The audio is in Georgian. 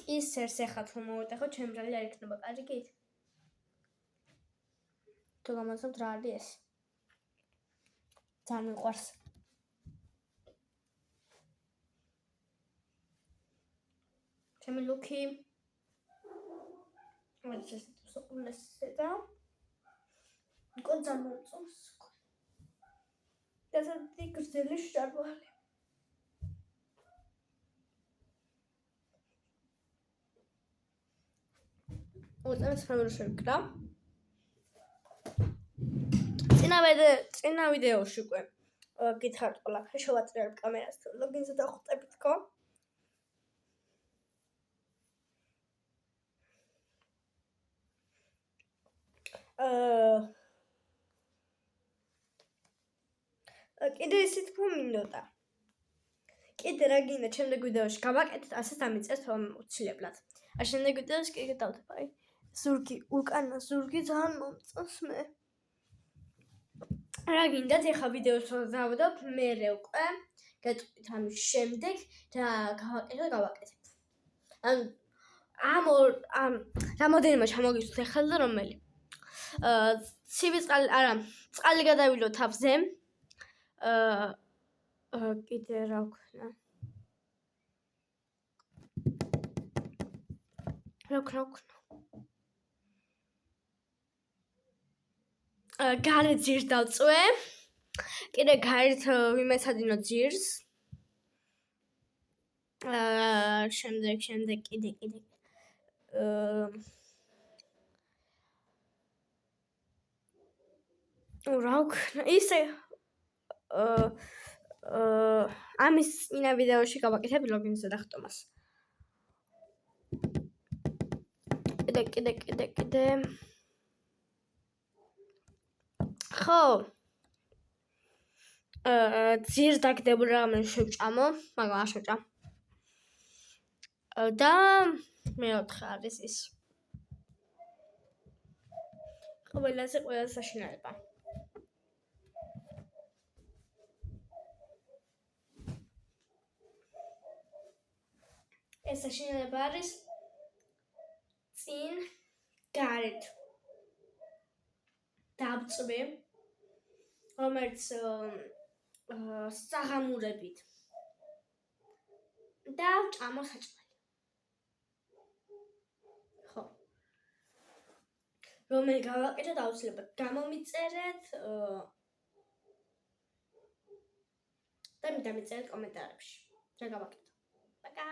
კისერს ეხათ რომ მოვიტეხო, ჩემ ბრალი არ იქნება კარგით. თუ გამოსავთ რა არის ეს? ძალიან მიყვარს. ჩემი ლუკი. მოიცა სოყულესედა. კონცან მოწონს. დასადი გრძელი შარვალი. უწევს ფაბრიშებკრა. წინა ვიდეოში უკვე გითხართ ყველაფერს შევაწერებ კამერას თუ ლოგინზე დახვდებით თქო. კიდე ისე თქო მინდოდა. კიდე რა გინდა შემდეგ ვიდეოში გავაკეთეთ, ასე დამიწერთ უცილებლად. შემდეგ ვიდეოში კი გადავდებ, აი ზურგი, უკანა ზურგი ძალიან მომწონს მე. რა გინდათ ეხა ვიდეოს რო დავდებ, მერე უკვე გეტყვით ამის შემდეგ რა გავაკეთებ. ამ რამოდენიმე ჩამოგისვით ახლა რომელი? ცივი წყალი, არა, წყალი გადავილო თავზე. კიდე რა ვქნა? რა ვქნა? გარეთ ძირს დავწვე. კიდე გარეთ ვიმეცადინო ძირს. შემდეგ კიდე რა ვქნა? ისე ამის წინა ვიდეოში გავაკეთებ ლოგინზე დახტომას. კიდე ხო ძირს დაგდებული რამე შევჭამო, მაგრამ არ შევჭამ. და მეოთხე არის ის. ყველაზე საშინელება. ეს საშინელება არის წინ გარეთ დავწვე, რომელიც საღამურებით და ვჭამო საჭმელი. ხო. რომელი გავაკეთოთ აუცილებლად გამომიწერეთ და დამიწერეთ კომენტარებში. რა გავაკეთო. პაკა.